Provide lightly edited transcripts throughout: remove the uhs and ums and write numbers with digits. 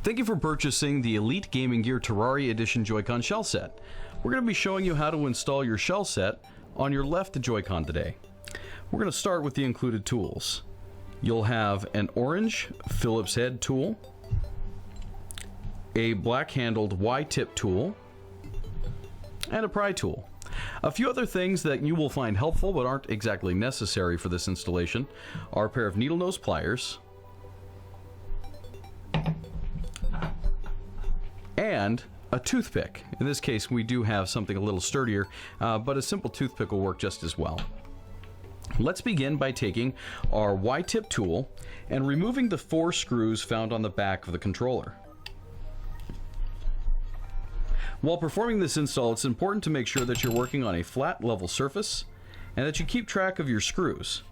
Thank you for purchasing the Elite Gaming Gear Terraria Edition JoyCon shell set. We're going to be showing you how to install your shell set on your left JoyCon today. We're going to start with the included tools. You'll have an orange Phillips head tool, a black-handled Y-tip tool, and a pry tool. A few other things that you will find helpful but aren't exactly necessary for this installation are a pair of needle nose pliers and a toothpick. In this case, we do have something a little sturdier, but a simple toothpick will work just as well. Let's begin by taking our Y-tip tool and removing the 4 screws found on the back of the controller. While performing this install, it's important to make sure that you're working on a flat, level surface and that you keep track of your screws.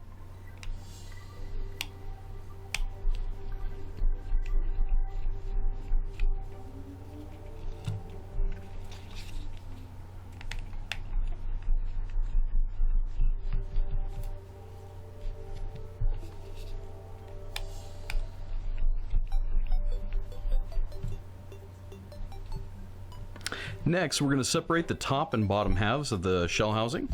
Next, we're going to separate the top and bottom halves of the shell housing,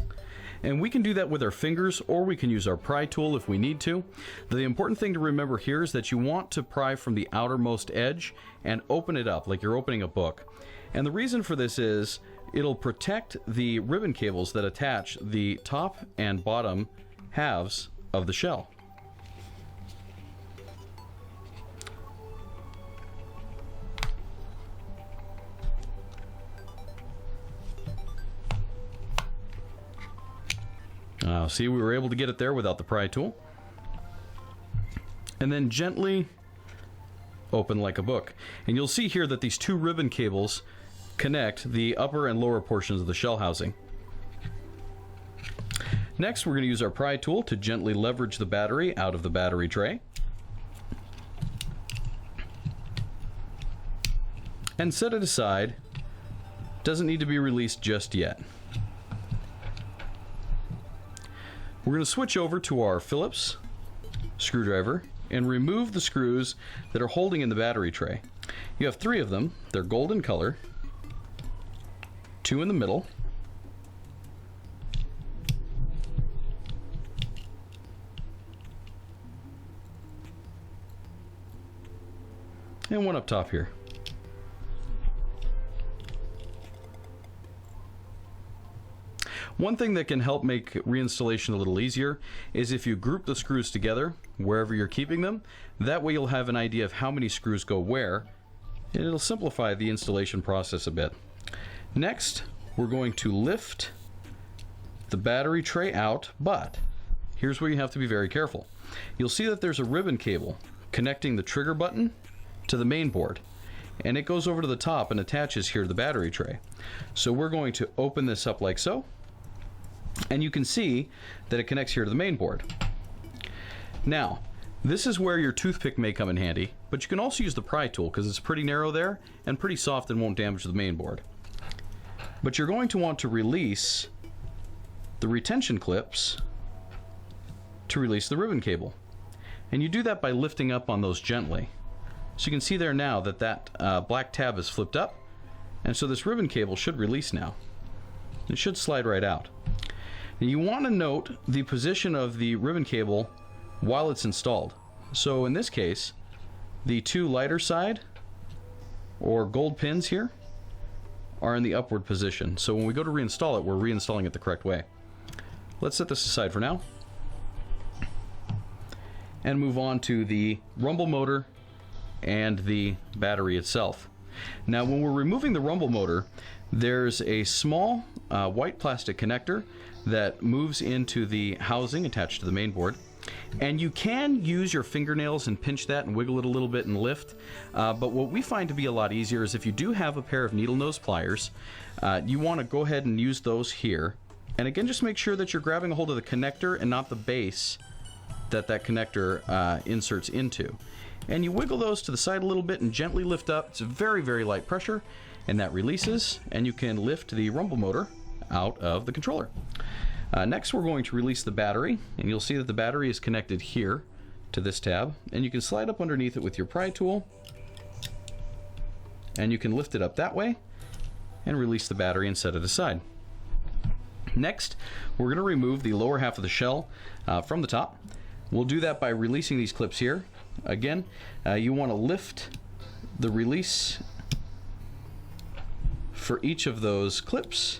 and we can do that with our fingers, or we can use our pry tool if we need to. The important thing to remember here is that you want to pry from the outermost edge and open it up like you're opening a book. And the reason for this is it'll protect the ribbon cables that attach the top and bottom halves of the shell. See, we were able to get it there without the pry tool. And then gently open like a book. And you'll see here that these 2 ribbon cables connect the upper and lower portions of the shell housing. Next, we're going to use our pry tool to gently leverage the battery out of the battery tray and set it aside. Doesn't need to be released just yet. We're going to switch over to our Phillips screwdriver and remove the screws that are holding in the battery tray. You have 3 of them. They're golden color, 2 in the middle, and 1 up top here. One thing that can help make reinstallation a little easier is if you group the screws together wherever you're keeping them. That way you'll have an idea of how many screws go where, and it'll simplify the installation process a bit. Next, we're going to lift the battery tray out, but here's where you have to be very careful. You'll see that there's a ribbon cable connecting the trigger button to the main board, and it goes over to the top and attaches here to the battery tray. So we're going to open this up like so. And you can see that it connects here to the main board. Now, this is where your toothpick may come in handy, but you can also use the pry tool because it's pretty narrow there and pretty soft and won't damage the main board. But you're going to want to release the retention clips to release the ribbon cable. And you do that by lifting up on those gently. So you can see there now that that black tab is flipped up, and so this ribbon cable should release now. It should slide right out. And you want to note the position of the ribbon cable while it's installed. So in this case, the 2 lighter side or gold pins here are in the upward position. So when we go to reinstall it, we're reinstalling it the correct way. Let's set this aside for now and move on to the rumble motor and the battery itself. Now, when we're removing the rumble motor, there's a small white plastic connector that moves into the housing attached to the main board. And you can use your fingernails and pinch that and wiggle it a little bit and lift. But what we find to be a lot easier is if you do have a pair of needle nose pliers, you want to go ahead and use those here. And again, just make sure that you're grabbing a hold of the connector and not the base that connector inserts into. And you wiggle those to the side a little bit and gently lift up. It's a very, very light pressure, and that releases, and you can lift the rumble motor out of the controller. Next, we're going to release the battery, and you'll see that the battery is connected here to this tab, and you can slide up underneath it with your pry tool and you can lift it up that way and release the battery and set it aside. Next, we're going to remove the lower half of the shell from the top. We'll do that by releasing these clips here. Again, you want to lift the release for each of those clips,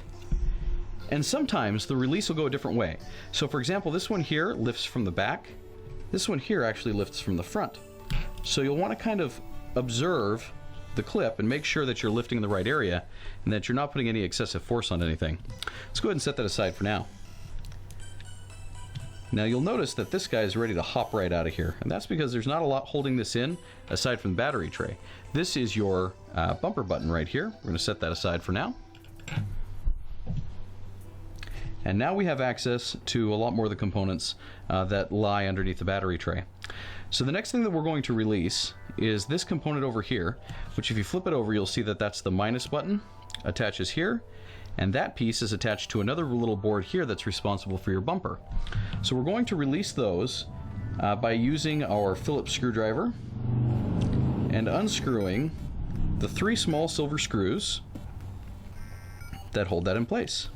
and sometimes the release will go a different way. So for example, this one here lifts from the back. This one here actually lifts from the front. So you'll want to kind of observe the clip and make sure that you're lifting in the right area and that you're not putting any excessive force on anything. Let's go ahead and set that aside for now. Now you'll notice that this guy is ready to hop right out of here, and that's because there's not a lot holding this in aside from the battery tray. This is your bumper button right here. We're going to set that aside for now. And now we have access to a lot more of the components that lie underneath the battery tray. So the next thing that we're going to release is this component over here, which if you flip it over, you'll see that that's the minus button, attaches here, and that piece is attached to another little board here that's responsible for your bumper. So we're going to release those by using our Phillips screwdriver and unscrewing the 3 small silver screws that hold that in place.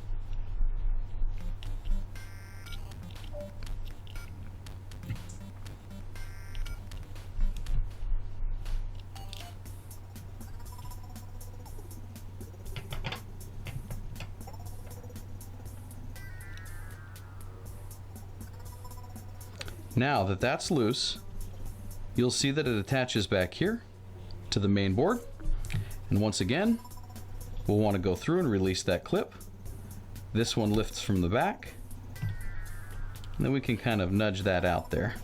Now that that's loose, you'll see that it attaches back here to the main board. And once again, we'll want to go through and release that clip. This one lifts from the back. And then we can kind of nudge that out there.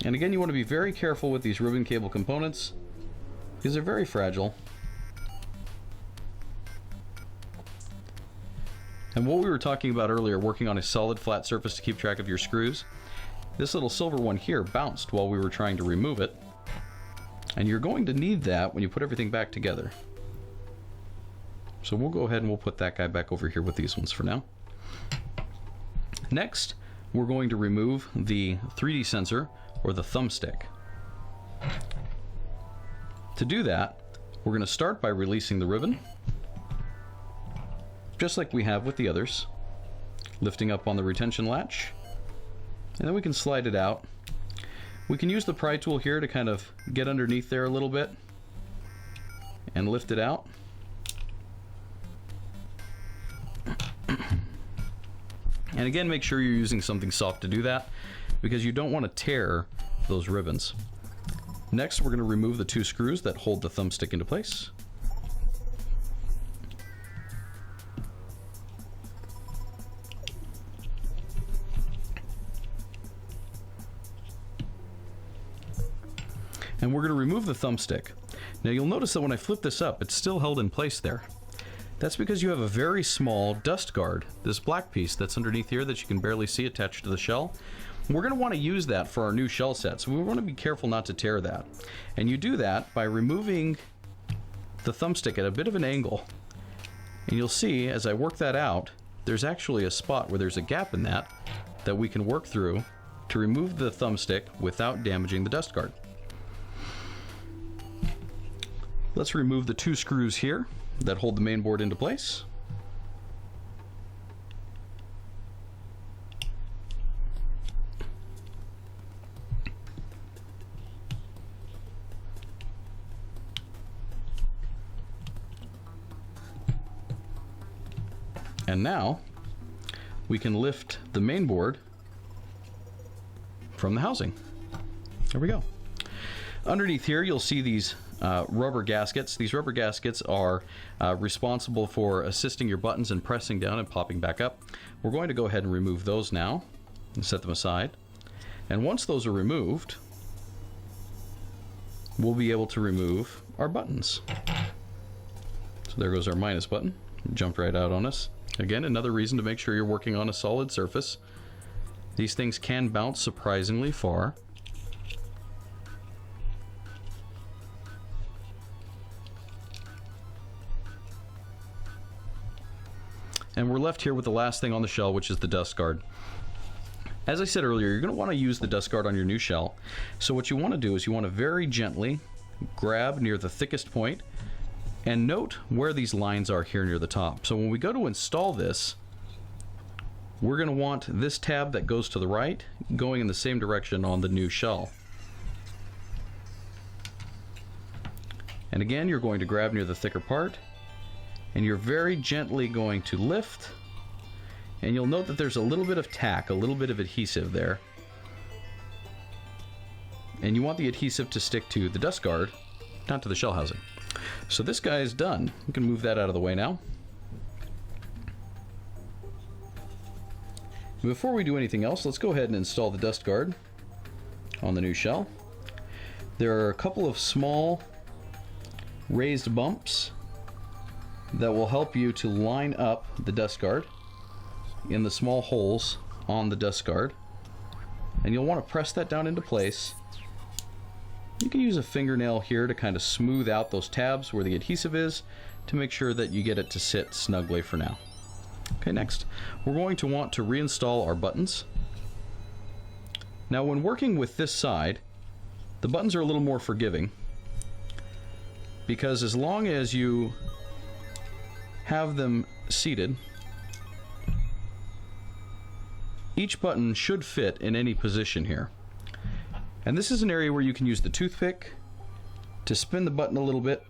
And again, you want to be very careful with these ribbon cable components because they're very fragile. And what we were talking about earlier, working on a solid flat surface to keep track of your screws, this little silver one here bounced while we were trying to remove it. And you're going to need that when you put everything back together. So we'll go ahead and we'll put that guy back over here with these ones for now. Next, we're going to remove the 3D sensor, or the thumbstick. To do that, we're going to start by releasing the ribbon, just like we have with the others, lifting up on the retention latch, and then we can slide it out. We can use the pry tool here to kind of get underneath there a little bit and lift it out. And again, make sure you're using something soft to do that because you don't want to tear those ribbons. Next, we're going to remove the 2 screws that hold the thumbstick into place. And we're going to remove the thumbstick. Now you'll notice that when I flip this up, it's still held in place there. That's because you have a very small dust guard, this black piece that's underneath here that you can barely see attached to the shell. We're going to want to use that for our new shell set, so we want to be careful not to tear that. And you do that by removing the thumbstick at a bit of an angle. And you'll see, as I work that out, there's actually a spot where there's a gap in that we can work through to remove the thumbstick without damaging the dust guard. Let's remove the 2 screws here that hold the main board into place. And now we can lift the main board from the housing. There we go. Underneath here, you'll see these rubber gaskets. These rubber gaskets are responsible for assisting your buttons in pressing down and popping back up. We're going to go ahead and remove those now and set them aside. And once those are removed, we'll be able to remove our buttons. So there goes our minus button. It jumped right out on us. Again, another reason to make sure you're working on a solid surface. These things can bounce surprisingly far. And we're left here with the last thing on the shell, which is the dust guard. As I said earlier, you're going to want to use the dust guard on your new shell. So what you want to do is you want to very gently grab near the thickest point, and note where these lines are here near the top. So when we go to install this, we're going to want this tab that goes to the right going in the same direction on the new shell. And again, you're going to grab near the thicker part, and you're very gently going to lift, and you'll note that there's a little bit of tack, a little bit of adhesive there. And you want the adhesive to stick to the dust guard, not to the shell housing. So this guy is done. We can move that out of the way now. Before we do anything else, let's go ahead and install the dust guard on the new shell. There are a couple of small raised bumps that will help you to line up the dust guard in the small holes on the dust guard, and you'll want to press that down into place. You can use a fingernail here to kind of smooth out those tabs where the adhesive is to make sure that you get it to sit snugly for now. Okay, next we're going to want to reinstall our buttons. Now when working with this side, the buttons are a little more forgiving, because as long as you have them seated, each button should fit in any position here. And this is an area where you can use the toothpick to spin the button a little bit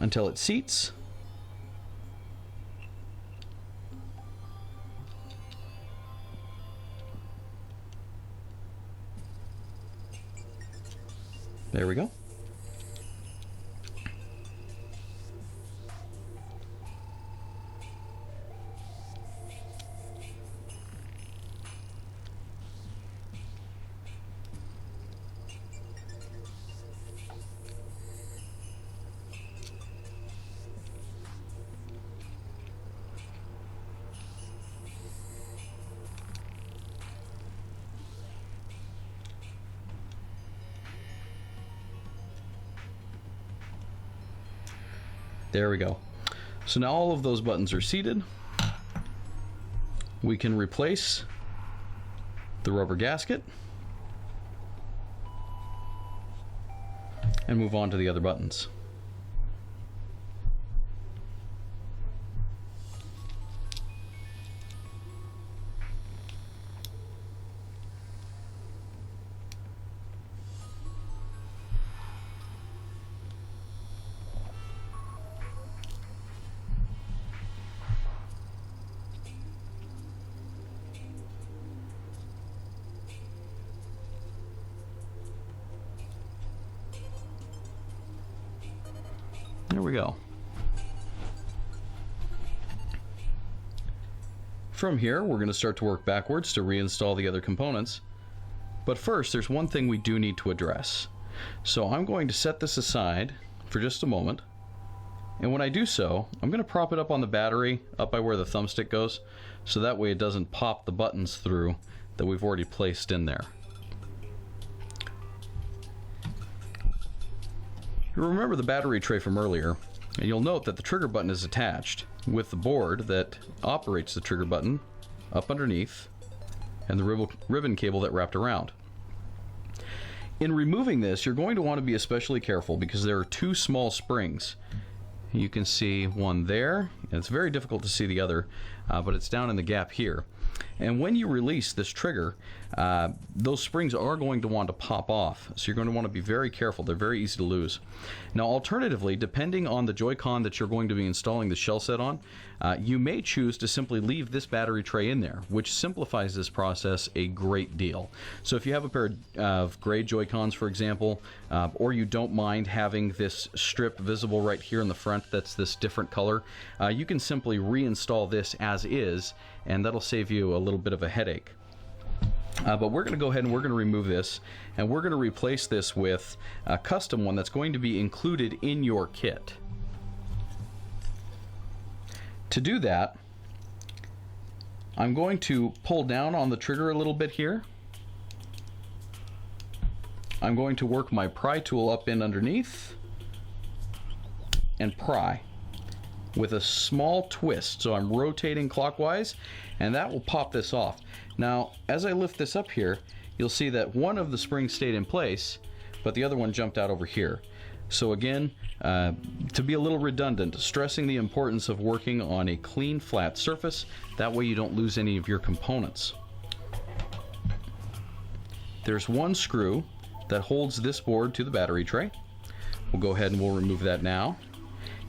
until it seats. There we go. There we go. So now all of those buttons are seated. We can replace the rubber gasket and move on to the other buttons. There we go. From here, we're going to start to work backwards to reinstall the other components. But first, there's one thing we do need to address. So I'm going to set this aside for just a moment. And when I do so, I'm going to prop it up on the battery, up by where the thumbstick goes, so that way it doesn't pop the buttons through that we've already placed in there. You remember the battery tray from earlier, and you'll note that the trigger button is attached with the board that operates the trigger button up underneath and the ribbon cable that wrapped around. In removing this, you're going to want to be especially careful because there are two small springs. You can see one there, and it's very difficult to see the other, but it's down in the gap here. And when you release this trigger, those springs are going to want to pop off. So you're going to want to be very careful. They're very easy to lose. Now, alternatively, depending on the Joy-Con that you're going to be installing the shell set on, you may choose to simply leave this battery tray in there, which simplifies this process a great deal. So if you have a pair of gray Joy-Cons, for example, or you don't mind having this strip visible right here in the front that's this different color, you can simply reinstall this as is, and that'll save you a little bit of a headache. But we're going to go ahead and we're going to remove this, and we're going to replace this with a custom one that's going to be included in your kit. To do that, I'm going to pull down on the trigger a little bit here. I'm going to work my pry tool up in underneath and pry with a small twist. So I'm rotating clockwise, and that will pop this off. Now, as I lift this up here, you'll see that one of the springs stayed in place, but the other one jumped out over here. So again, to be a little redundant, stressing the importance of working on a clean, flat surface. That way you don't lose any of your components. There's one screw that holds this board to the battery tray. We'll go ahead and we'll remove that now.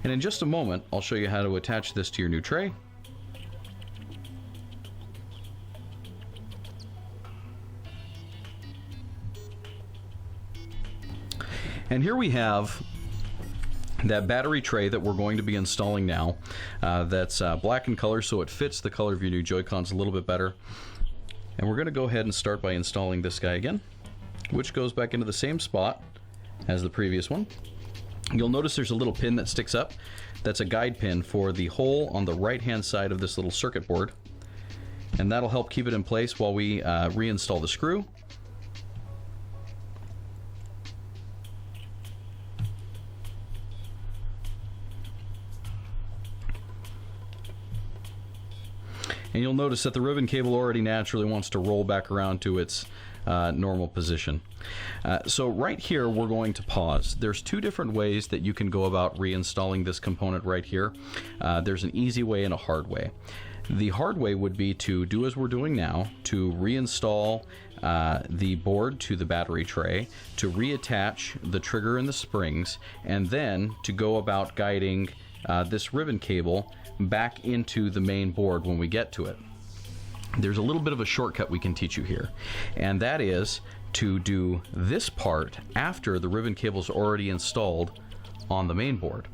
And in just a moment, I'll show you how to attach this to your new tray. And here we have that battery tray that we're going to be installing now. That's black in color, so it fits the color of your new Joy-Cons a little bit better. And we're going to go ahead and start by installing this guy again, which goes back into the same spot as the previous one. You'll notice there's a little pin that sticks up. That's a guide pin for the hole on the right-hand side of this little circuit board. And that'll help keep it in place while we reinstall the screw. And you'll notice that the ribbon cable already naturally wants to roll back around to its normal position. So right here we're going to pause. There's two different ways that you can go about reinstalling this component right here. There's an easy way and a hard way. The hard way would be to do as we're doing now, to reinstall the board to the battery tray, to reattach the trigger and the springs, and then to go about guiding this ribbon cable back into the main board when we get to it. There's a little bit of a shortcut we can teach you here, and that is to do this part after the ribbon cable's already installed on the main board.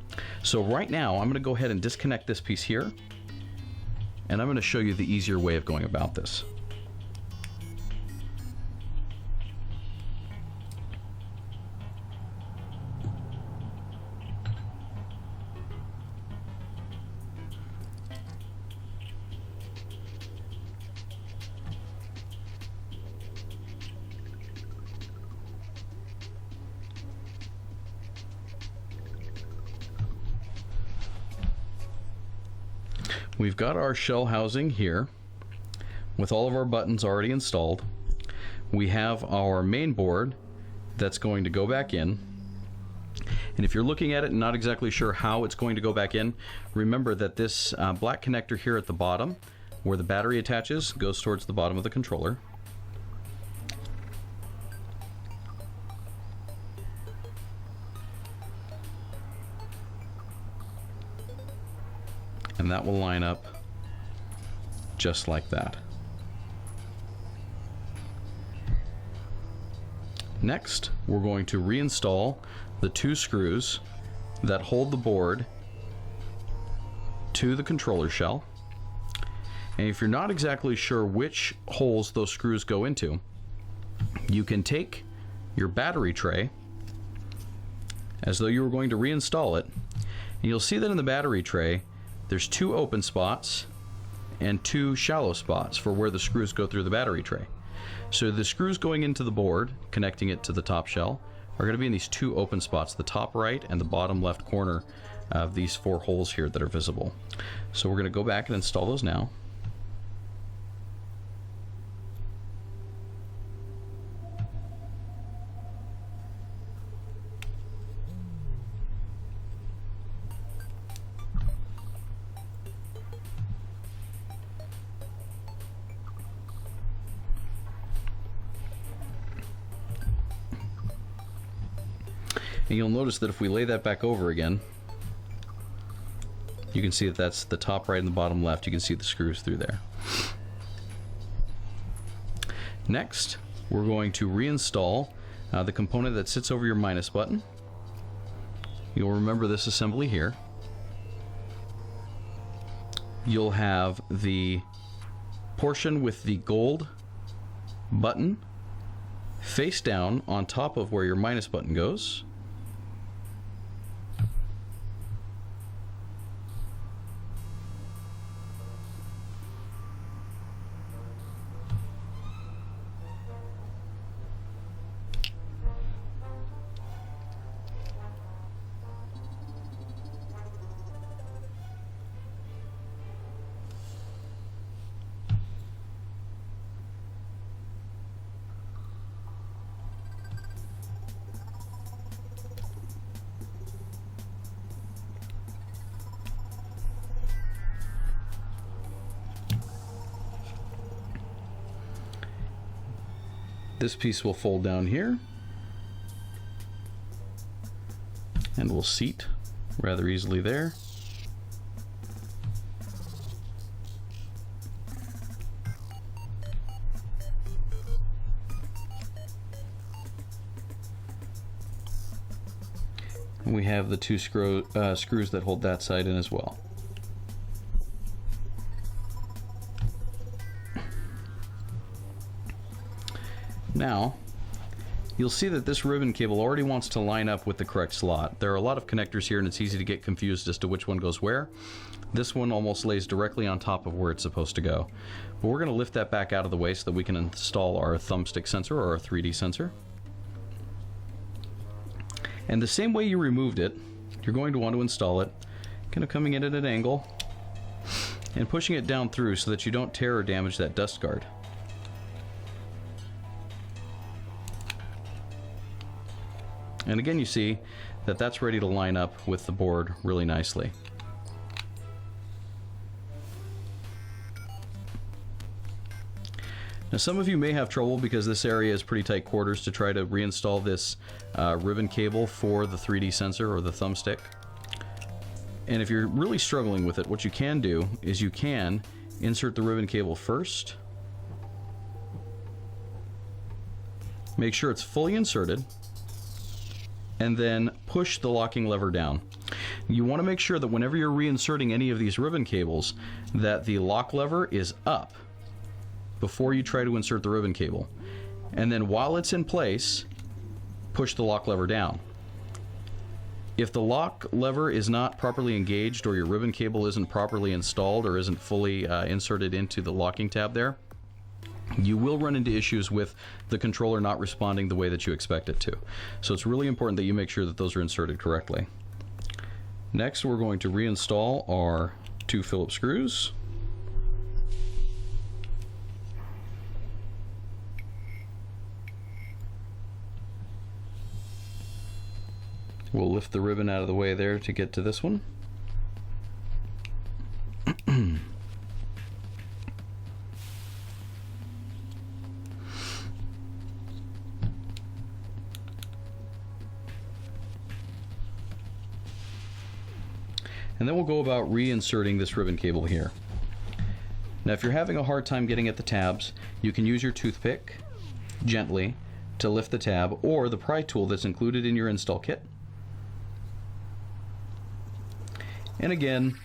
So right now I'm going to go ahead and disconnect this piece here, and I'm going to show you the easier way of going about this. We've got our shell housing here with all of our buttons already installed. We have our main board that's going to go back in. And if you're looking at it and not exactly sure how it's going to go back in, remember that this black connector here at the bottom, where the battery attaches, goes towards the bottom of the controller. And that will line up just like that. Next, we're going to reinstall the two screws that hold the board to the controller shell. And if you're not exactly sure which holes those screws go into, you can take your battery tray as though you were going to reinstall it, and you'll see that in the battery tray there's two open spots and two shallow spots for where the screws go through the battery tray. So the screws going into the board, connecting it to the top shell, are going to be in these two open spots, the top right and the bottom left corner of these four holes here that are visible. So we're going to go back and install those now. And you'll notice that if we lay that back over again, you can see that that's the top right and the bottom left. You can see the screws through there. Next, we're going to reinstall the component that sits over your minus button. You'll remember this assembly here. You'll have the portion with the gold button face down on top of where your minus button goes. This piece will fold down here and will seat rather easily there. And we have the two screws that hold that side in as well. Now, you'll see that this ribbon cable already wants to line up with the correct slot. There are a lot of connectors here and it's easy to get confused as to which one goes where. This one almost lays directly on top of where it's supposed to go. But we're going to lift that back out of the way so that we can install our thumbstick sensor or our 3D sensor. And the same way you removed it, you're going to want to install it, kind of coming in at an angle and pushing it down through so that you don't tear or damage that dust guard. And again, you see that that's ready to line up with the board really nicely. Now, some of you may have trouble because this area is pretty tight quarters to try to reinstall this ribbon cable for the 3D sensor or the thumbstick. And if you're really struggling with it, what you can do is you can insert the ribbon cable first. Make sure it's fully inserted. And then push the locking lever down. You want to make sure that whenever you're reinserting any of these ribbon cables that the lock lever is up before you try to insert the ribbon cable. And then while it's in place, push the lock lever down. If the lock lever is not properly engaged or your ribbon cable isn't properly installed or isn't fully inserted into the locking tab there, you will run into issues with the controller not responding the way that you expect it to. So it's really important that you make sure that those are inserted correctly. Next, we're going to reinstall our 2 Phillips screws. We'll lift the ribbon out of the way there to get to this one. And then we'll go about reinserting this ribbon cable here. Now, if you're having a hard time getting at the tabs, you can use your toothpick gently to lift the tab, or the pry tool that's included in your install kit. And again,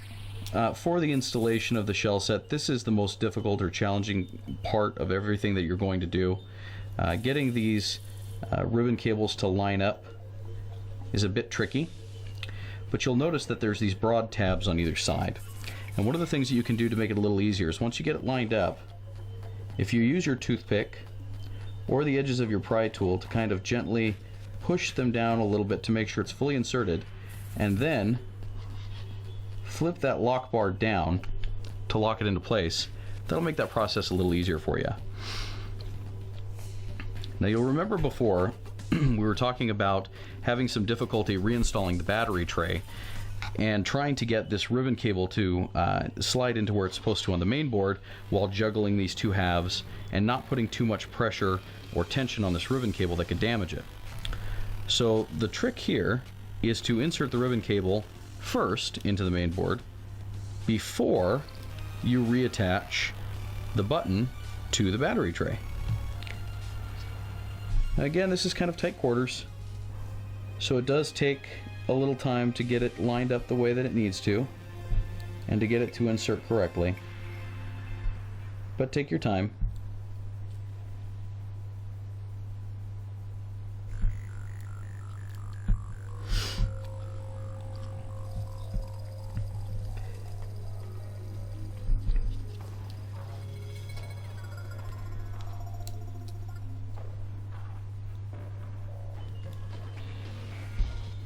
for the installation of the shell set, this is the most difficult or challenging part of everything that you're going to do. Getting these ribbon cables to line up is a bit tricky. But you'll notice that there's these broad tabs on either side. And one of the things that you can do to make it a little easier is once you get it lined up, if you use your toothpick or the edges of your pry tool to kind of gently push them down a little bit to make sure it's fully inserted, and then flip that lock bar down to lock it into place, that'll make that process a little easier for you. Now, you'll remember before we were talking about having some difficulty reinstalling the battery tray and trying to get this ribbon cable to slide into where it's supposed to on the main board while juggling these two halves and not putting too much pressure or tension on this ribbon cable that could damage it. So the trick here is to insert the ribbon cable first into the main board before you reattach the button to the battery tray. Again, this is kind of tight quarters, so it does take a little time to get it lined up the way that it needs to and to get it to insert correctly. But take your time.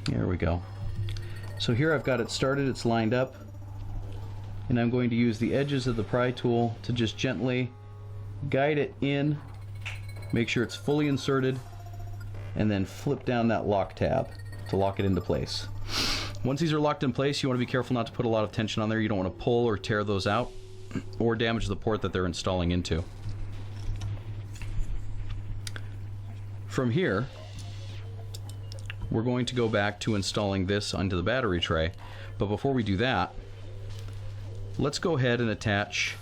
There we go. So here I've got it started, it's lined up, and I'm going to use the edges of the pry tool to just gently guide it in, make sure it's fully inserted, and then flip down that lock tab to lock it into place. Once these are locked in place, you want to be careful not to put a lot of tension on there. You don't want to pull or tear those out or damage the port that they're installing into. From here, we're going to go back to installing this onto the battery tray. But before we do that, let's go ahead and attach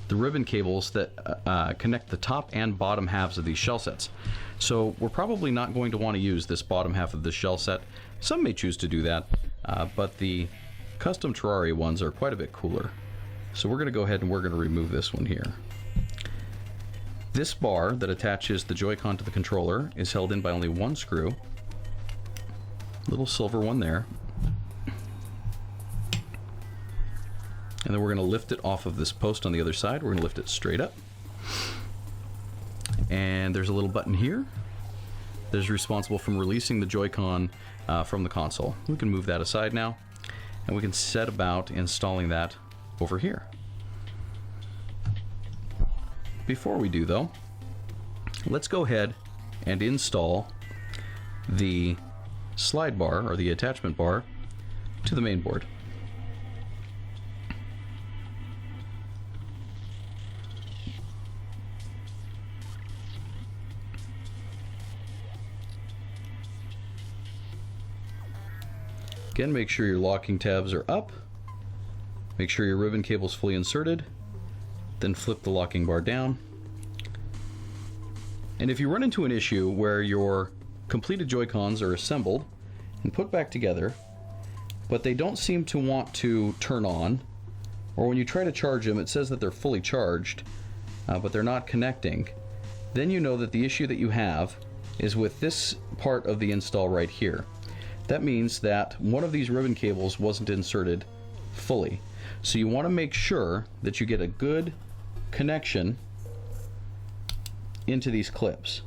the ribbon cables that connect the top and bottom halves of these shell sets. So we're probably not going to want to use this bottom half of the shell set. Some may choose to do that, but the custom Terraria ones are quite a bit cooler. So we're going to go ahead and we're going to remove this one here. This bar that attaches the Joy-Con to the controller is held in by only one screw. Little silver one there. And then we're going to lift it off of this post on the other side. We're going to lift it straight up. And there's a little button here that is responsible for releasing the Joy-Con from the console. We can move that aside now, and we can set about installing that over here. Before we do, though, let's go ahead and install the slide bar, or the attachment bar, to the main board. Again, make sure your locking tabs are up. Make sure your ribbon cable is fully inserted. Then flip the locking bar down. And if you run into an issue where your completed Joy-Cons are assembled and put back together, but they don't seem to want to turn on, or when you try to charge them, it says that they're fully charged, but they're not connecting, then you know that the issue that you have is with this part of the install right here. That means that one of these ribbon cables wasn't inserted fully. So you want to make sure that you get a good connection into these clips.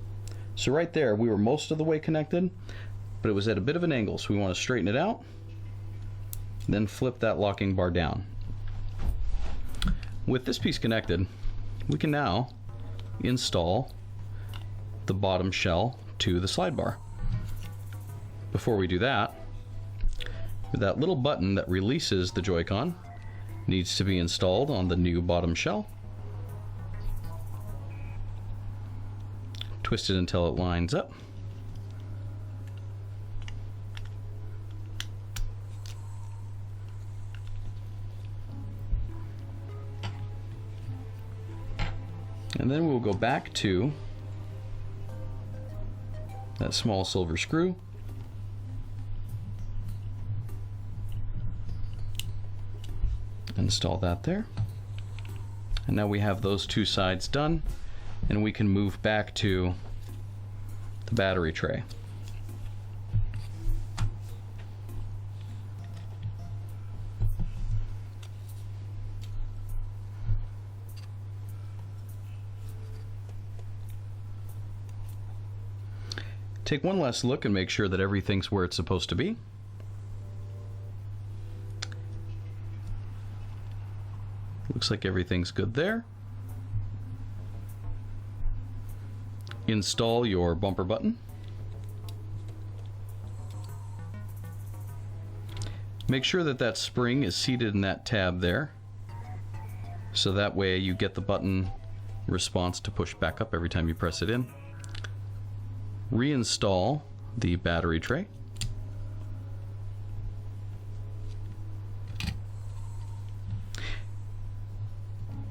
So right there, we were most of the way connected, but it was at a bit of an angle, so we want to straighten it out, then flip that locking bar down. With this piece connected, we can now install the bottom shell to the slide bar. Before we do that, that little button that releases the Joy-Con needs to be installed on the new bottom shell. Twist it until it lines up. And then we'll go back to that small silver screw. Install that there. And now we have those two sides done, and we can move back to the battery tray. Take one last look and make sure that everything's where it's supposed to be. Looks like everything's good there. Install your bumper button. Make sure that that spring is seated in that tab there, so that way you get the button response to push back up every time you press it in. Reinstall the battery tray.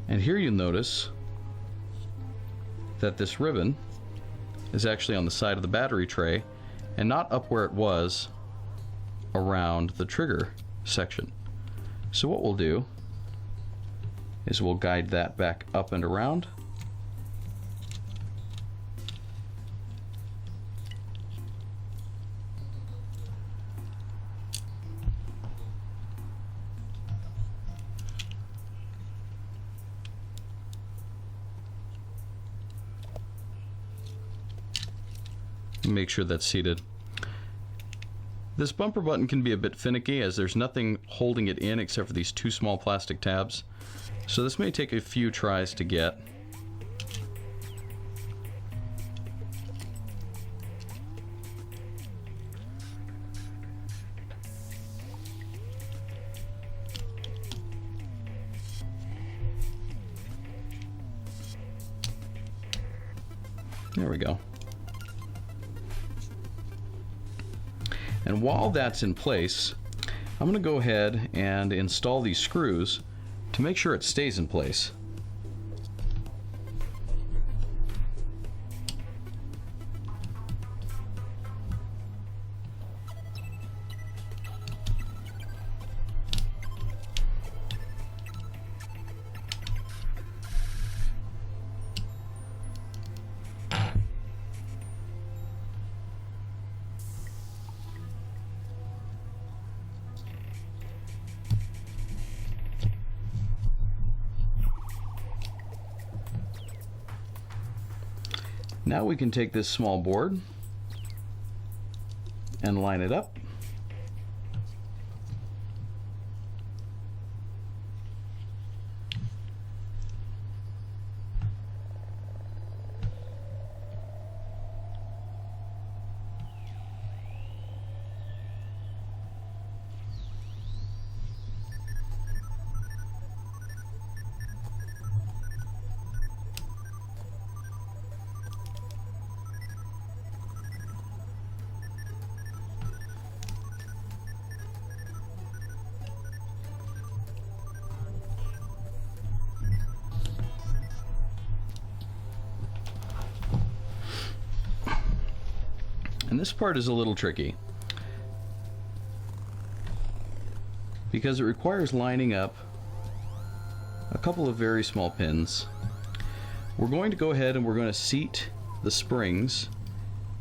And here you notice that this ribbon is actually on the side of the battery tray and not up where it was around the trigger section. So what we'll do is we'll guide that back up and around. Make sure that's seated. This bumper button can be a bit finicky as there's nothing holding it in except for these two small plastic tabs. So this may take a few tries to get. There we go. And while that's in place, I'm going to go ahead and install these screws to make sure it stays in place. Now we can take this small board and line it up. And this part is a little tricky because it requires lining up a couple of very small pins. We're going to go ahead and we're going to seat the springs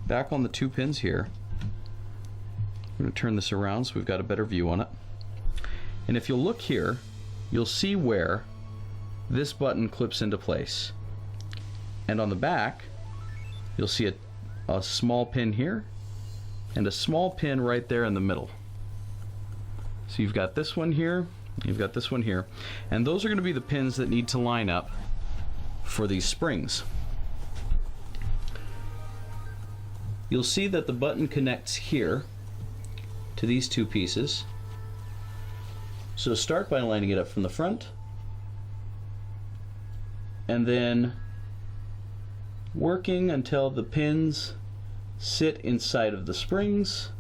back on the 2 pins here. I'm going to turn this around so we've got a better view on it. And if you'll look here, you'll see where this button clips into place. And on the back, you'll see a small pin here and a small pin right there in the middle. So you've got this one here, you've got this one here, and those are going to be the pins that need to line up for these springs. You'll see that the button connects here to these 2 pieces. So start by lining it up from the front and then working until the pins sit inside of the springs.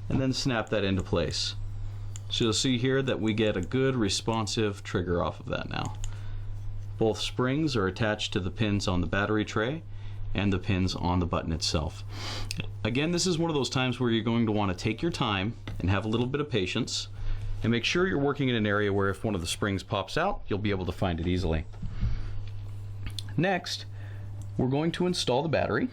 And then snap that into place. So you'll see here that we get a good responsive trigger off of that now. Both springs are attached to the pins on the battery tray and the pins on the button itself. Again, this is one of those times where you're going to want to take your time and have a little bit of patience and make sure you're working in an area where if one of the springs pops out, you'll be able to find it easily. Next, we're going to install the battery.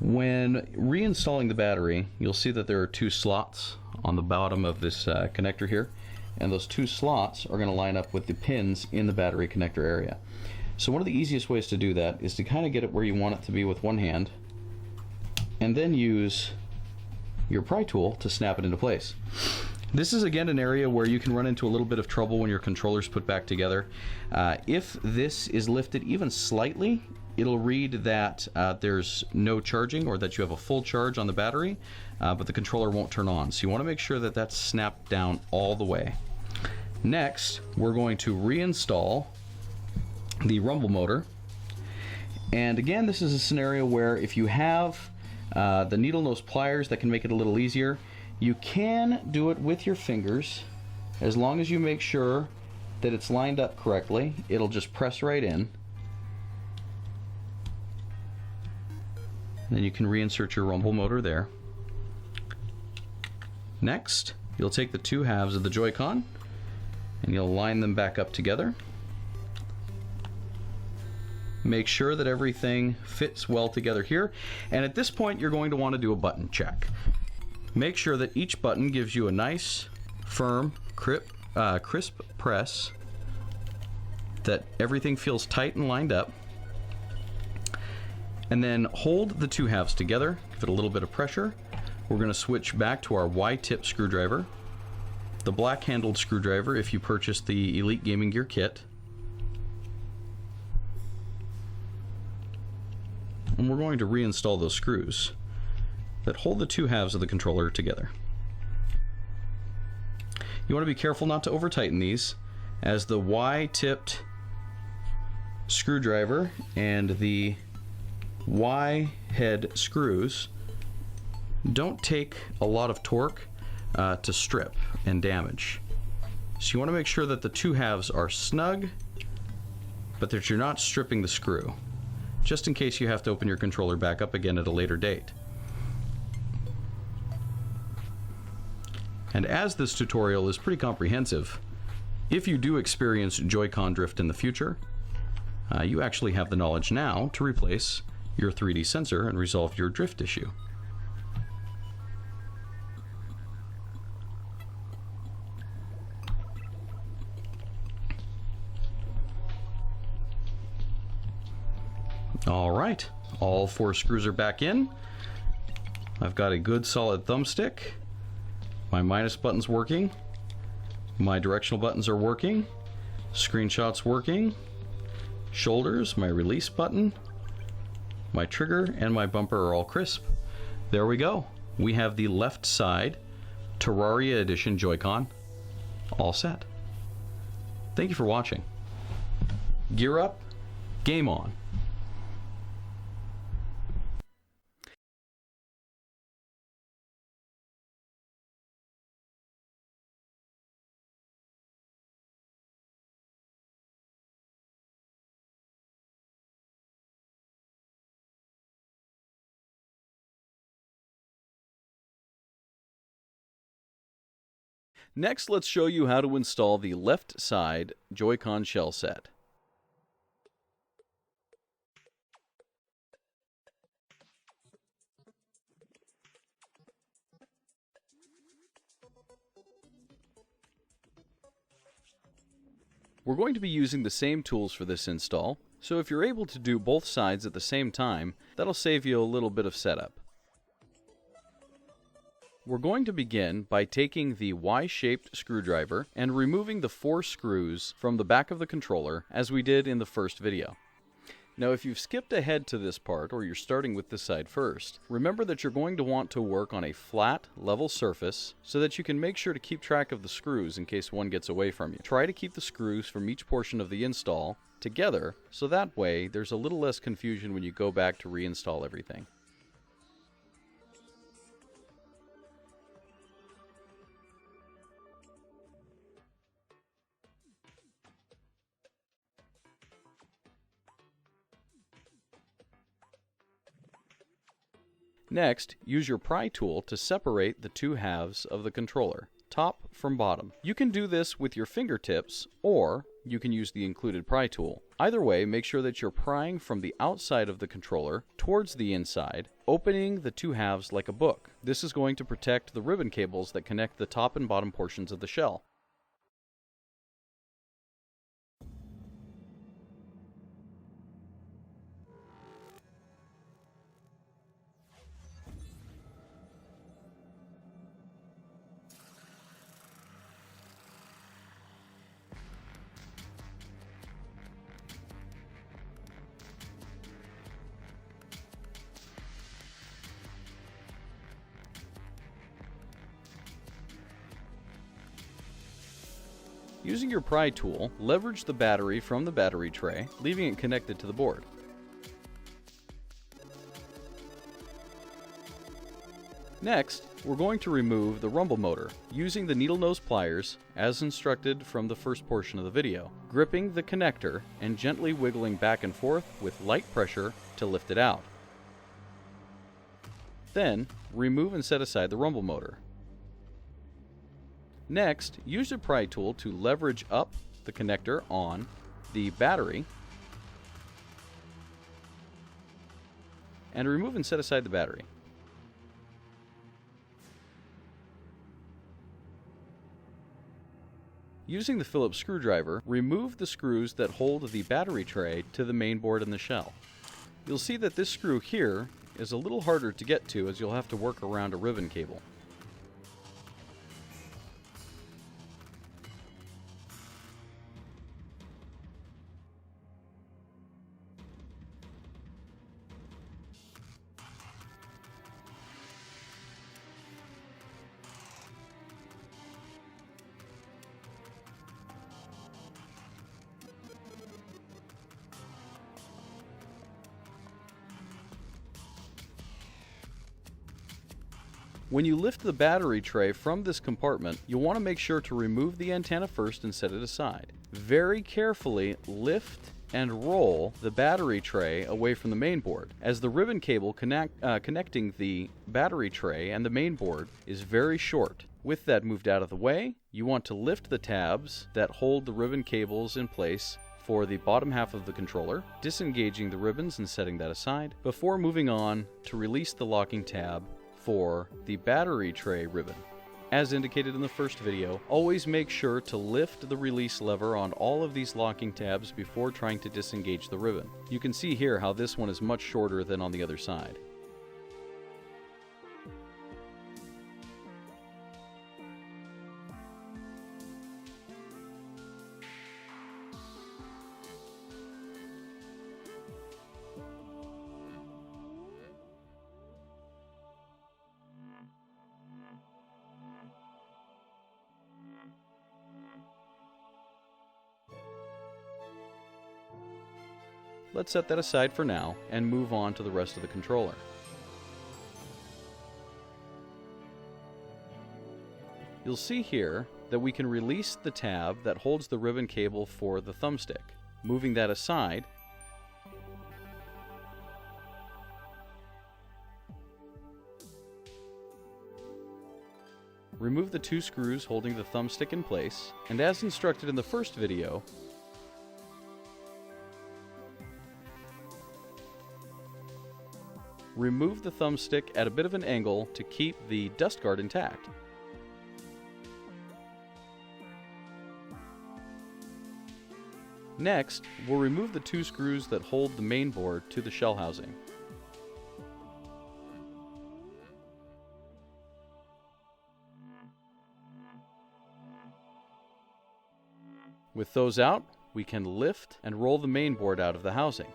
When reinstalling the battery, you'll see that there are 2 slots on the bottom of this connector here, and those 2 slots are going to line up with the pins in the battery connector area. So one of the easiest ways to do that is to kind of get it where you want it to be with one hand, and then use your pry tool to snap it into place. This is again an area where you can run into a little bit of trouble when your controller's put back together. If this is lifted even slightly, it'll read that there's no charging or that you have a full charge on the battery, but the controller won't turn on. So you want to make sure that that's snapped down all the way. Next, we're going to reinstall the rumble motor. And again, this is a scenario where if you have the needle nose pliers that can make it a little easier, you can do it with your fingers as long as you make sure that it's lined up correctly. It'll just press right in. Then you can reinsert your rumble motor there. Next, you'll take the 2 halves of the Joy-Con and you'll line them back up together. Make sure that everything fits well together here. And at this point, you're going to want to do a button check. Make sure that each button gives you a nice, firm, crisp press, that everything feels tight and lined up. And then hold the two halves together, give it a little bit of pressure. We're going to switch back to our Y-tip screwdriver, the black-handled screwdriver if you purchase the Elite Gaming Gear kit. And we're going to reinstall those screws that hold the two halves of the controller together. You want to be careful not to over-tighten these, as the Y-tipped screwdriver and the Y-head screws don't take a lot of torque to strip and damage. So you want to make sure that the two halves are snug, but that you're not stripping the screw, just in case you have to open your controller back up again at a later date. And as this tutorial is pretty comprehensive, if you do experience Joy-Con drift in the future, you actually have the knowledge now to replace your 3D sensor and resolve your drift issue. All right, all four screws are back in. I've got a good solid thumbstick. My minus button's working. My directional buttons are working. Screenshot's working. Shoulders, my release button, my trigger, and my bumper are all crisp. There we go. We have the left side Terraria Edition JoyCon all set. Thank you for watching. Gear up, game on. Next, let's show you how to install the left side Joy-Con shell set. We're going to be using the same tools for this install, so if you're able to do both sides at the same time, that'll save you a little bit of setup. We're going to begin by taking the Y-shaped screwdriver and removing the 4 screws from the back of the controller as we did in the first video. Now if you've skipped ahead to this part, or you're starting with this side first, remember that you're going to want to work on a flat, level surface so that you can make sure to keep track of the screws in case one gets away from you. Try to keep the screws from each portion of the install together so that way there's a little less confusion when you go back to reinstall everything. Next, use your pry tool to separate the two halves of the controller, top from bottom. You can do this with your fingertips, or you can use the included pry tool. Either way, make sure that you're prying from the outside of the controller towards the inside, opening the two halves like a book. This is going to protect the ribbon cables that connect the top and bottom portions of the shell. Using your pry tool, leverage the battery from the battery tray, leaving it connected to the board. Next, we're going to remove the rumble motor, using the needle nose pliers, as instructed from the first portion of the video, gripping the connector and gently wiggling back and forth with light pressure to lift it out. Then, remove and set aside the rumble motor. Next, use the pry tool to leverage up the connector on the battery and remove and set aside the battery. Using the Phillips screwdriver, remove the screws that hold the battery tray to the main board and the shell. You'll see that this screw here is a little harder to get to, as you'll have to work around a ribbon cable. When you lift the battery tray from this compartment, you'll want to make sure to remove the antenna first and set it aside. Very carefully lift and roll the battery tray away from the main board, as the ribbon cable connecting the battery tray and the main board is very short. With that moved out of the way, you want to lift the tabs that hold the ribbon cables in place for the bottom half of the controller, disengaging the ribbons and setting that aside, before moving on to release the locking tab for the battery tray ribbon. As indicated in the first video, always make sure to lift the release lever on all of these locking tabs before trying to disengage the ribbon. You can see here how this one is much shorter than on the other side. Let's set that aside for now and move on to the rest of the controller. You'll see here that we can release the tab that holds the ribbon cable for the thumbstick. Moving that aside, remove the two screws holding the thumbstick in place, and as instructed in the first video, remove the thumbstick at a bit of an angle to keep the dust guard intact. Next, we'll remove the two screws that hold the main board to the shell housing. With those out, we can lift and roll the main board out of the housing.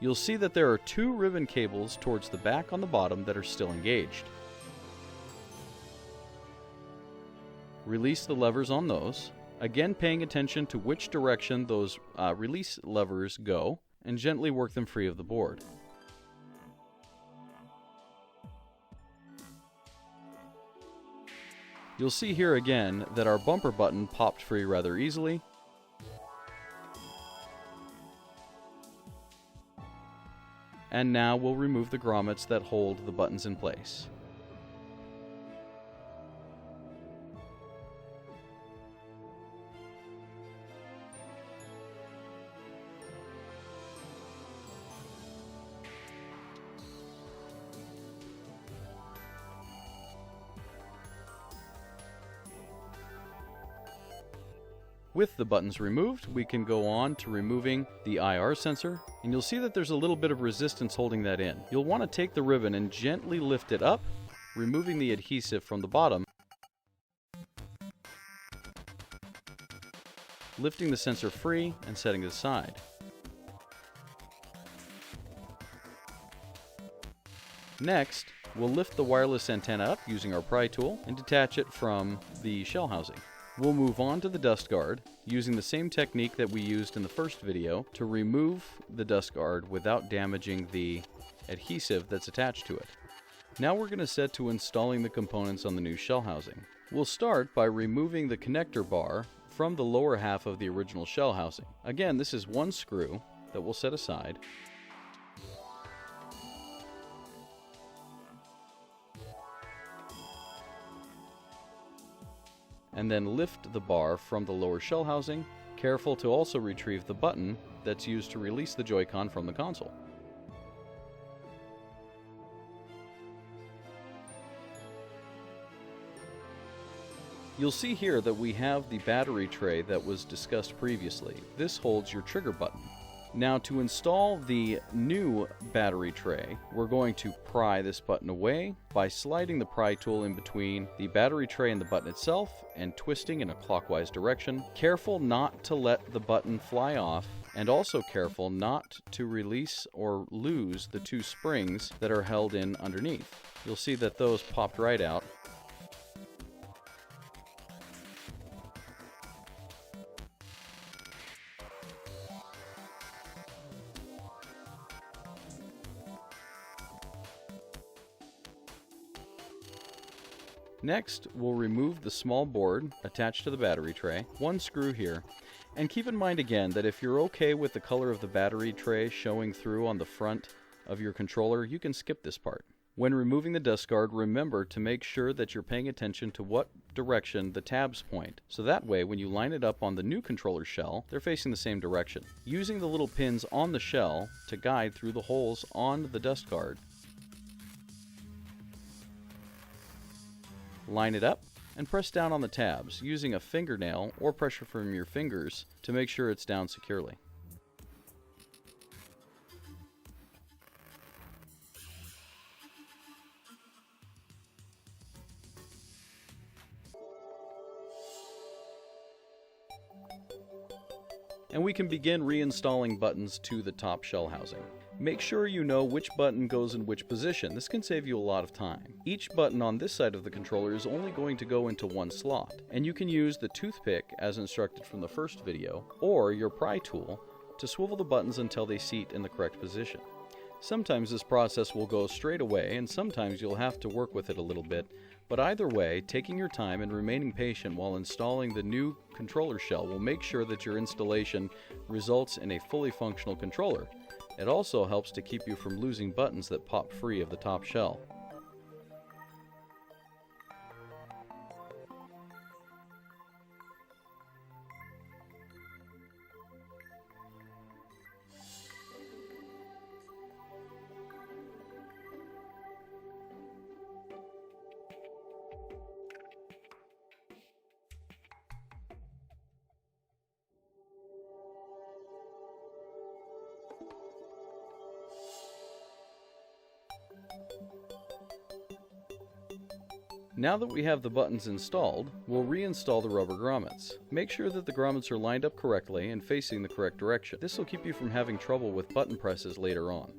You'll see that there are two ribbon cables towards the back on the bottom that are still engaged. Release the levers on those, again paying attention to which direction those release levers go, and gently work them free of the board. You'll see here again that our bumper button popped free rather easily. And now we'll remove the grommets that hold the buttons in place. With the buttons removed, we can go on to removing the IR sensor, and you'll see that there's a little bit of resistance holding that in. You'll want to take the ribbon and gently lift it up, removing the adhesive from the bottom, lifting the sensor free and setting it aside. Next, we'll lift the wireless antenna up using our pry tool and detach it from the shell housing. We'll move on to the dust guard, using the same technique that we used in the first video to remove the dust guard without damaging the adhesive that's attached to it. Now we're going to set to installing the components on the new shell housing. We'll start by removing the connector bar from the lower half of the original shell housing. Again, this is one screw that we'll set aside. And then lift the bar from the lower shell housing, careful to also retrieve the button that's used to release the Joy-Con from the console. You'll see here that we have the battery tray that was discussed previously. This holds your trigger button. Now to install the new battery tray, we're going to pry this button away by sliding the pry tool in between the battery tray and the button itself and twisting in a clockwise direction. Careful not to let the button fly off, and also careful not to release or lose the two springs that are held in underneath. You'll see that those popped right out. Next, we'll remove the small board attached to the battery tray, one screw here, and keep in mind again that if you're okay with the color of the battery tray showing through on the front of your controller, you can skip this part. When removing the dust guard, remember to make sure that you're paying attention to what direction the tabs point, so that way when you line it up on the new controller shell, they're facing the same direction. Using the little pins on the shell to guide through the holes on the dust guard, line it up and press down on the tabs using a fingernail or pressure from your fingers to make sure it's down securely. And we can begin reinstalling buttons to the top shell housing. Make sure you know which button goes in which position. This can save you a lot of time. Each button on this side of the controller is only going to go into one slot, and you can use the toothpick as instructed from the first video, or your pry tool to swivel the buttons until they seat in the correct position. Sometimes this process will go straight away, and sometimes you'll have to work with it a little bit, but either way, taking your time and remaining patient while installing the new controller shell will make sure that your installation results in a fully functional controller. It also helps to keep you from losing buttons that pop free of the top shell. Now that we have the buttons installed, we'll reinstall the rubber grommets. Make sure that the grommets are lined up correctly and facing the correct direction. This will keep you from having trouble with button presses later on.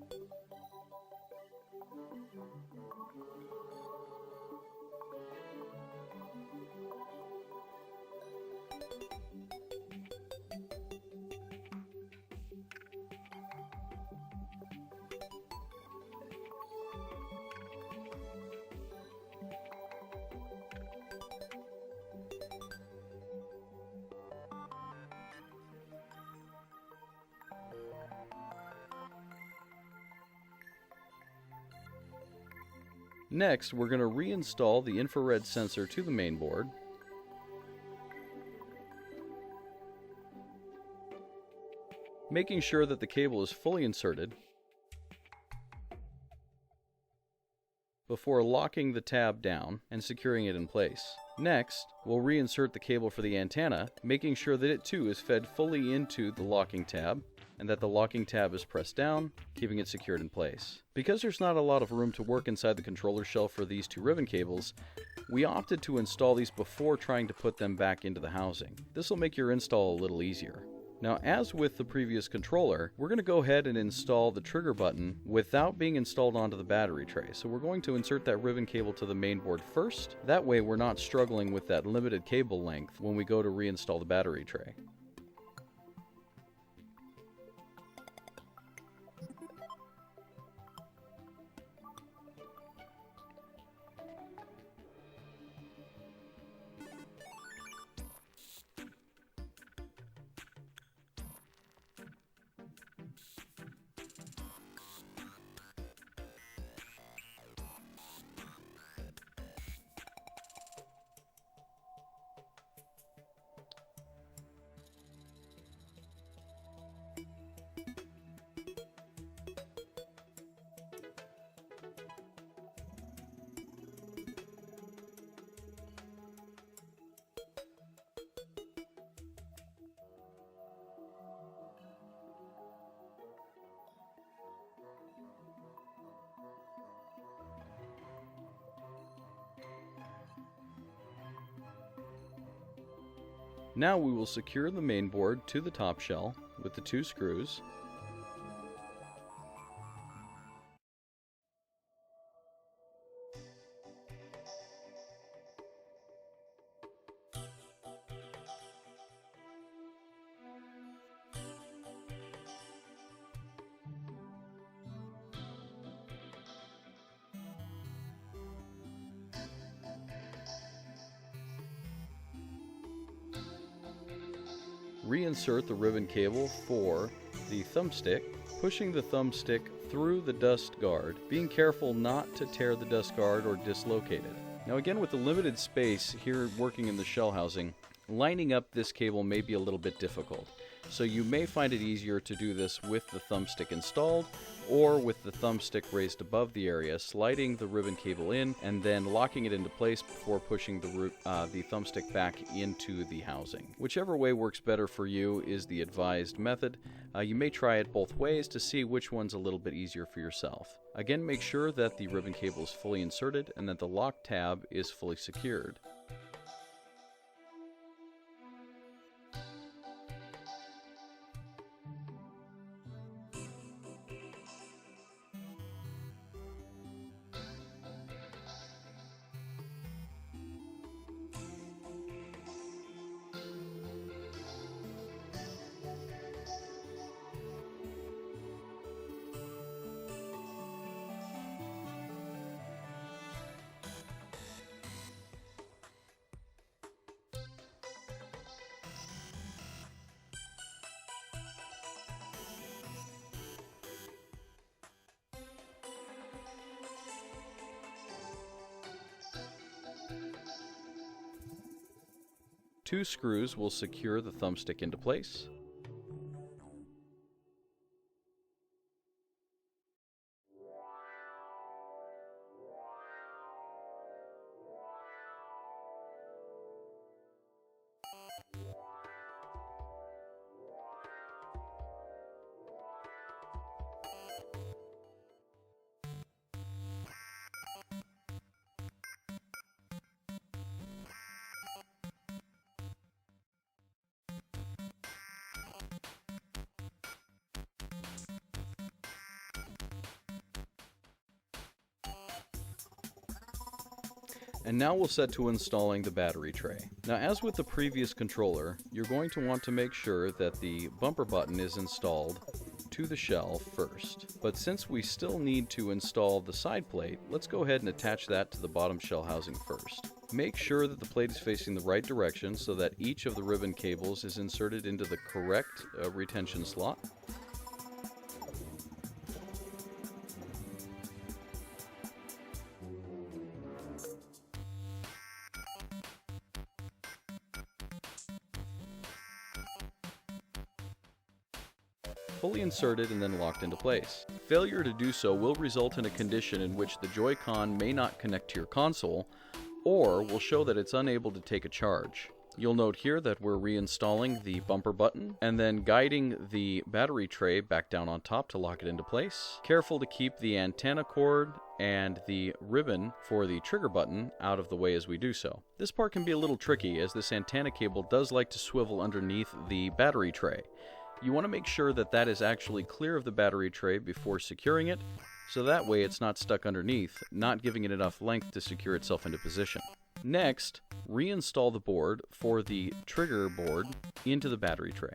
Next, we're going to reinstall the infrared sensor to the main board. Making sure that the cable is fully inserted before locking the tab down and securing it in place. Next, we'll reinsert the cable for the antenna, making sure that it too is fed fully into the locking tab and that the locking tab is pressed down, keeping it secured in place. Because there's not a lot of room to work inside the controller shell for these two ribbon cables, we opted to install these before trying to put them back into the housing. This will make your install a little easier. Now, as with the previous controller, we're going to go ahead and install the trigger button without being installed onto the battery tray. So we're going to insert that ribbon cable to the main board first. That way we're not struggling with that limited cable length when we go to reinstall the battery tray. Now we will secure the main board to the top shell with the 2 screws. Reinsert the ribbon cable for the thumbstick, pushing the thumbstick through the dust guard, being careful not to tear the dust guard or dislocate it. Now again, with the limited space here working in the shell housing, lining up this cable may be a little bit difficult. So you may find it easier to do this with the thumbstick installed or with the thumbstick raised above the area, sliding the ribbon cable in and then locking it into place before pushing the thumbstick back into the housing. Whichever way works better for you is the advised method. You may try it both ways to see which one's a little bit easier for yourself. Again, make sure that the ribbon cable is fully inserted and that the lock tab is fully secured. Two screws will secure the thumbstick into place. And now we'll set to installing the battery tray. Now, as with the previous controller, you're going to want to make sure that the bumper button is installed to the shell first. But since we still need to install the side plate, let's go ahead and attach that to the bottom shell housing first. Make sure that the plate is facing the right direction so that each of the ribbon cables is inserted into the correct retention slot. Fully inserted and then locked into place. Failure to do so will result in a condition in which the Joy-Con may not connect to your console, or will show that it's unable to take a charge. You'll note here that we're reinstalling the bumper button and then guiding the battery tray back down on top to lock it into place. Careful to keep the antenna cord and the ribbon for the trigger button out of the way as we do so. This part can be a little tricky as this antenna cable does like to swivel underneath the battery tray. You want to make sure that that is actually clear of the battery tray before securing it, so that way it's not stuck underneath, not giving it enough length to secure itself into position. Next, reinstall the board for the trigger board into the battery tray.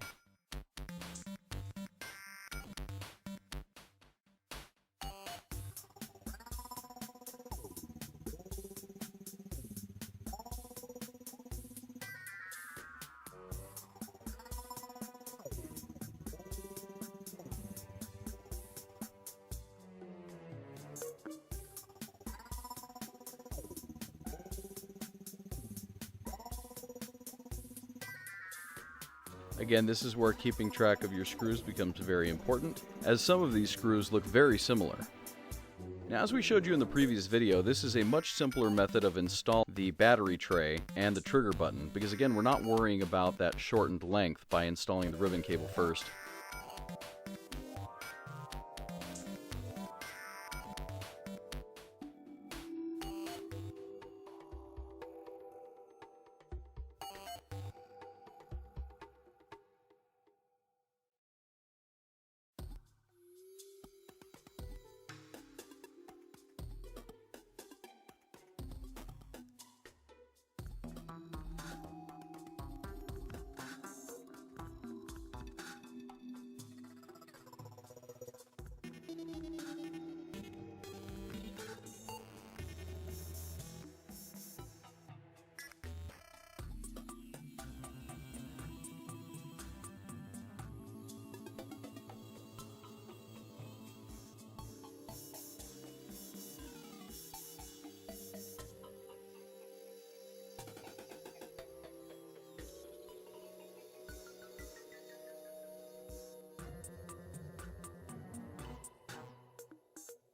Again, this is where keeping track of your screws becomes very important, as some of these screws look very similar. Now, as we showed you in the previous video, this is a much simpler method of installing the battery tray and the trigger button, because again, we're not worrying about that shortened length by installing the ribbon cable first.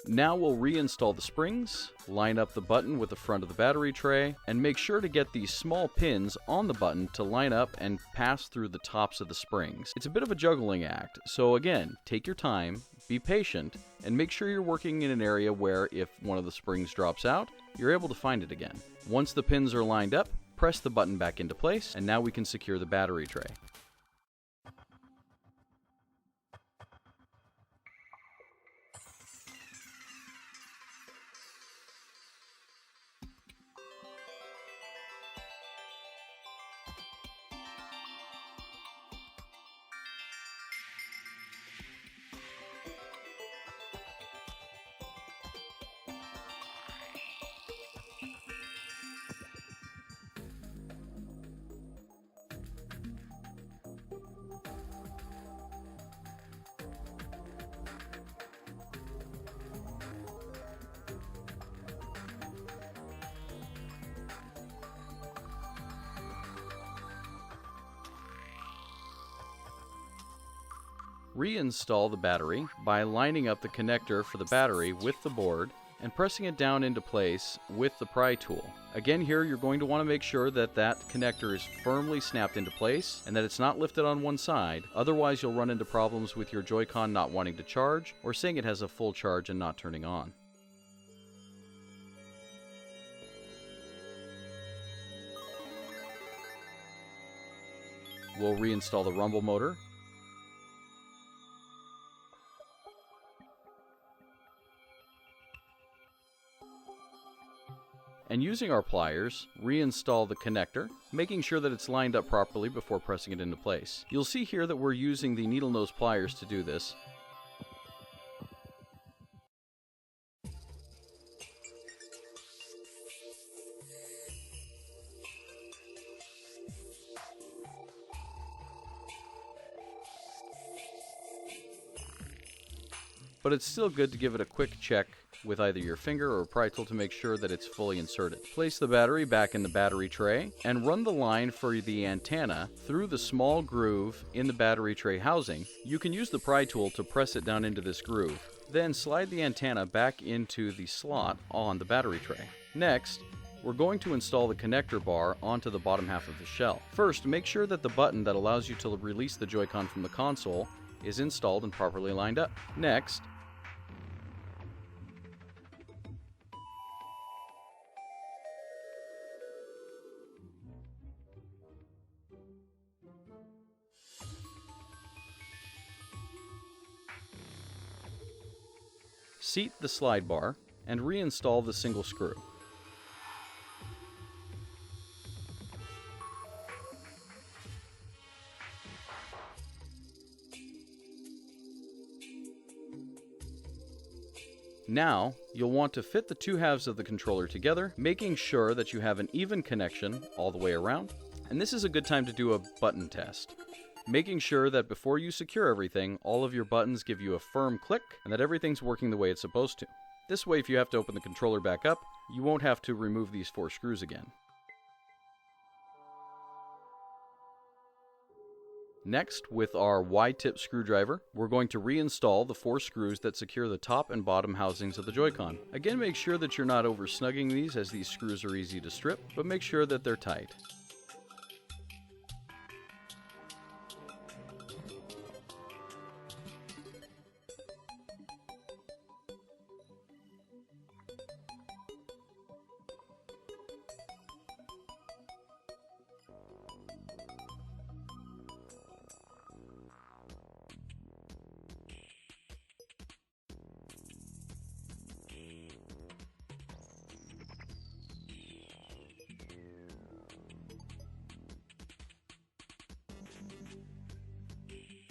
Now we'll reinstall the springs, line up the button with the front of the battery tray, and make sure to get these small pins on the button to line up and pass through the tops of the springs. It's a bit of a juggling act, so again, take your time, be patient, and make sure you're working in an area where if one of the springs drops out, you're able to find it again. Once the pins are lined up, press the button back into place, and now we can secure the battery tray. Reinstall the battery by lining up the connector for the battery with the board and pressing it down into place with the pry tool. Again, here you're going to want to make sure that that connector is firmly snapped into place and that it's not lifted on one side, otherwise you'll run into problems with your Joy-Con not wanting to charge or saying it has a full charge and not turning on. We'll reinstall the rumble motor. And using our pliers, reinstall the connector, making sure that it's lined up properly before pressing it into place. You'll see here that we're using the needle nose pliers to do this. But it's still good to give it a quick check with either your finger or a pry tool to make sure that it's fully inserted. Place the battery back in the battery tray and run the line for the antenna through the small groove in the battery tray housing. You can use the pry tool to press it down into this groove. Then slide the antenna back into the slot on the battery tray. Next, we're going to install the connector bar onto the bottom half of the shell. First, make sure that the button that allows you to release the Joy-Con from the console is installed and properly lined up. Next, seat the slide bar and reinstall the single screw. Now, you'll want to fit the two halves of the controller together, making sure that you have an even connection all the way around. And this is a good time to do a button test, making sure that before you secure everything, all of your buttons give you a firm click and that everything's working the way it's supposed to. This way, if you have to open the controller back up, you won't have to remove these 4 screws again. Next, with our Y-tip screwdriver, we're going to reinstall the 4 screws that secure the top and bottom housings of the Joy-Con. Again, make sure that you're not over-snugging these, as these screws are easy to strip, but make sure that they're tight.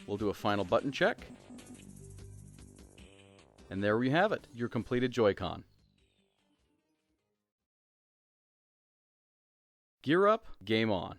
We'll do a final button check. And there we have it, your completed Joy-Con. Gear up, game on.